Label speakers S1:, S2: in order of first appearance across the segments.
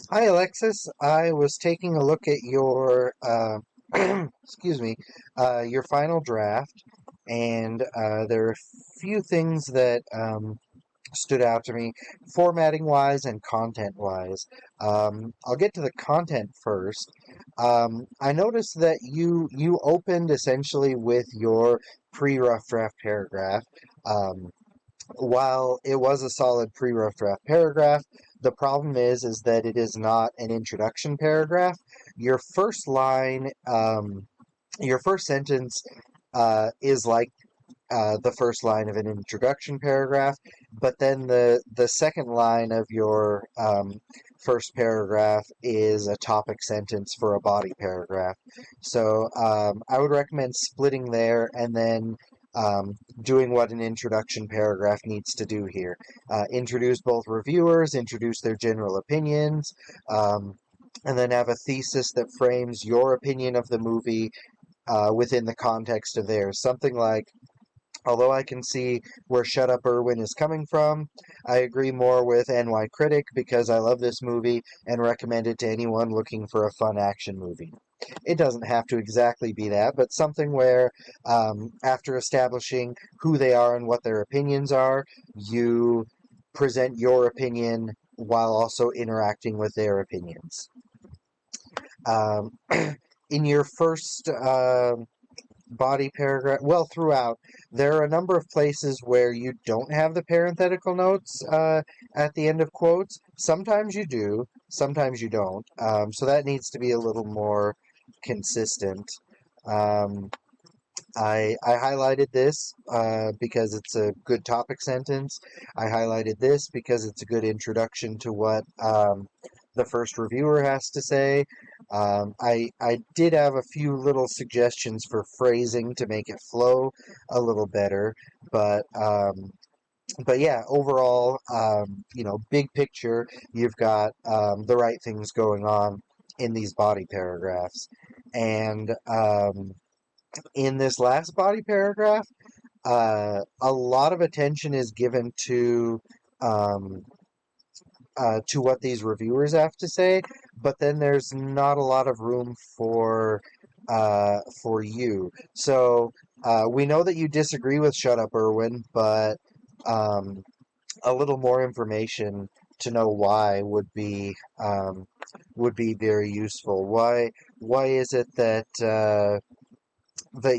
S1: Hi, Alexis. I was taking a look at your, excuse me, your final draft, and there are a few things that stood out to me, formatting wise and content wise. I'll get to the content first. I noticed that you opened essentially with your pre-rough draft paragraph. Um, while it was a solid pre-rough draft paragraph, the problem is that it is not an introduction paragraph. Your first line, your first sentence, is like the first line of an introduction paragraph, but then the second line of your first paragraph is a topic sentence for a body paragraph. So I would recommend splitting there and then doing what an introduction paragraph needs to do here. Introduce both reviewers, introduce their general opinions, and then have a thesis that frames your opinion of the movie within the context of theirs. Something like, although I can see where Shut Up Irwin is coming from, I agree more with NY Critic because I love this movie and recommend it to anyone looking for a fun action movie. It doesn't have to exactly be that, but something where, after establishing who they are and what their opinions are, you present your opinion while also interacting with their opinions. Um, in your first body paragraph, well, throughout, there are a number of places where you don't have the parenthetical notes at the end of quotes. Sometimes you do, sometimes you don't. So that needs to be a little more consistent. Um, I highlighted this because it's a good topic sentence. I highlighted this because it's a good introduction to what the first reviewer has to say. I did have a few little suggestions for phrasing to make it flow a little better, but yeah, overall, big picture, you've got the right things going on in these body paragraphs, and in this last body paragraph, a lot of attention is given um, to what these reviewers have to say, but then there's not a lot of room for you. So we know that you disagree with Shut Up Irwin, but um, a little more information to know why would be very useful. Why is it that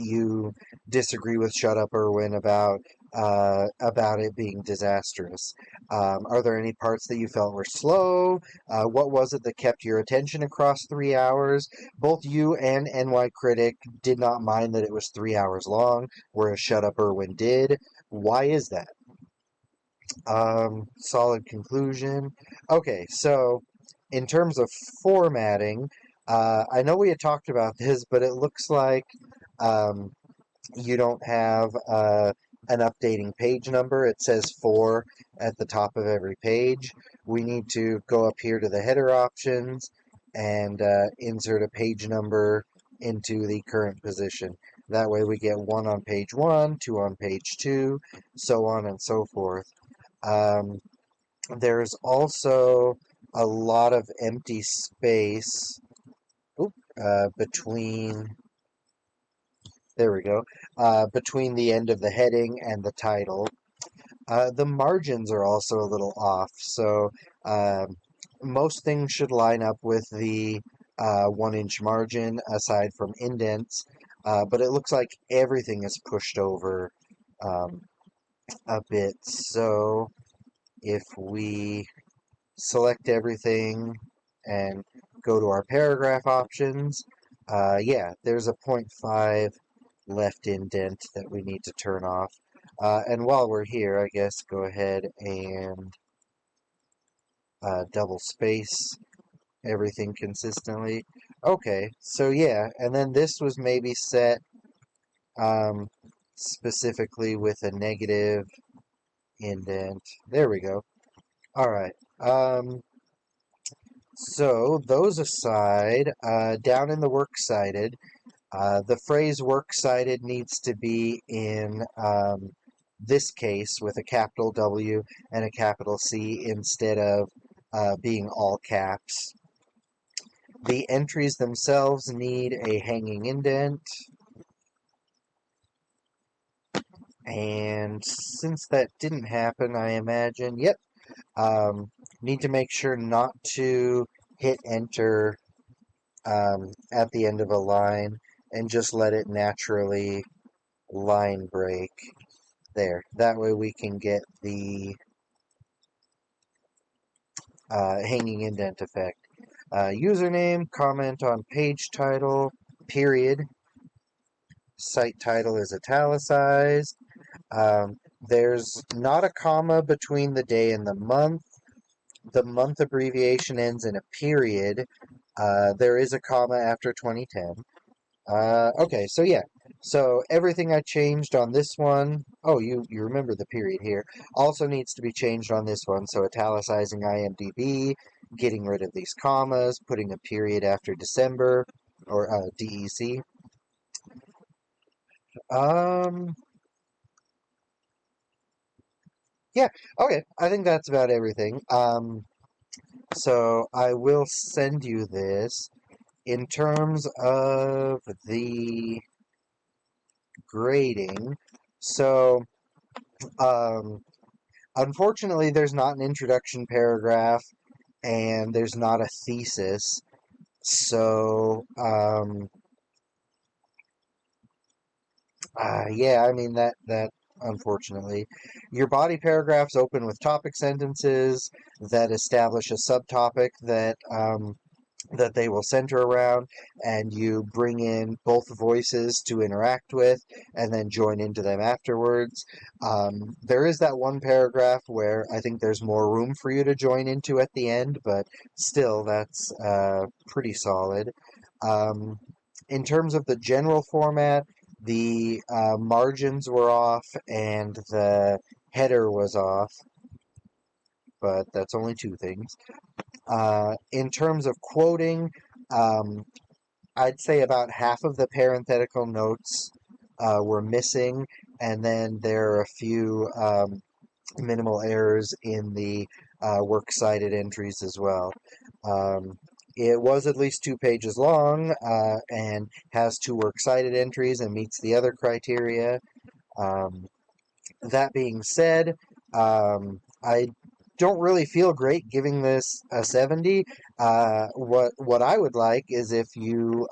S1: you disagree with Shut Up Irwin about it being disastrous? Are there any parts that you felt were slow? What was it that kept your attention across 3 hours? Both you and NY Critic did not mind that it was 3 hours long, whereas Shut Up Irwin did. Why is that? Solid conclusion. Okay, so in terms of formatting, I know we had talked about this, but it looks like um, you don't have an updating page number. It says 4 at the top of every page. We need to go up here to the header options and insert a page number into the current position. That way we get 1 on page 1, 2 on page 2, so on and so forth. Um, there's also a lot of empty space between, there we go, between the end of the heading and the title. The margins are also a little off, so most things should line up with the 1 inch margin aside from indents, but it looks like everything is pushed over um, a bit. So if we select everything and go to our paragraph options, yeah, there's a point 0.5 left indent that we need to turn off. And while we're here, I guess go ahead and double space everything consistently. Okay, so yeah, and then this was maybe set um, specifically with a negative indent. There we go. All right. So those aside, down in the works cited, the phrase works cited needs to be in this case with a capital W and a capital C instead of being all caps. The entries themselves need a hanging indent. And since that didn't happen, I imagine, yep, need to make sure not to hit enter at the end of a line and just let it naturally line break there. That way we can get the hanging indent effect. Username, comment on page title, period. Site title is italicized. There's not a comma between the day and the month. The month abbreviation ends in a period. There is a comma after 2010. Okay, so yeah. So everything I changed on this one, oh, you remember the period here, also needs to be changed on this one. So italicizing IMDb, getting rid of these commas, putting a period after December, or DEC. Um, yeah, okay, I think that's about everything. So I will send you this. In terms of the grading, so um, unfortunately, there's not an introduction paragraph and there's not a thesis. So, yeah, I mean that unfortunately, your body paragraphs open with topic sentences that establish a subtopic that they will center around, and you bring in both voices to interact with and then join into them afterwards. There is that one paragraph where I think there's more room for you to join into at the end, but still, that's pretty solid. Um, in terms of the general format, the margins were off and the header was off, but that's only two things. In terms of quoting, um, I'd say about half of the parenthetical notes were missing, and then there are a few minimal errors in the works cited entries as well. Um, it was at least 2 pages long and has two works cited entries and meets the other criteria. Um, that being said, I don't really feel great giving this a 70. What I would like is if you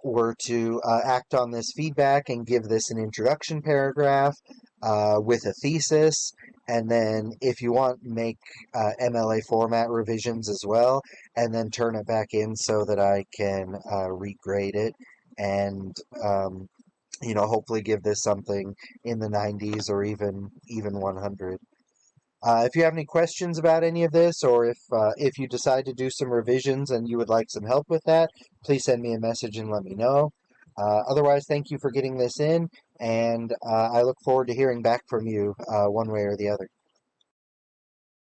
S1: were to act on this feedback and give this an introduction paragraph with a thesis, and then if you want, make MLA format revisions as well, and then turn it back in so that I can regrade it and hopefully give this something in the 90s or even 100. If you have any questions about any of this, or if you decide to do some revisions and you would like some help with that, please send me a message and let me know. Otherwise, thank you for getting this in, and I look forward to hearing back from you one way or the other.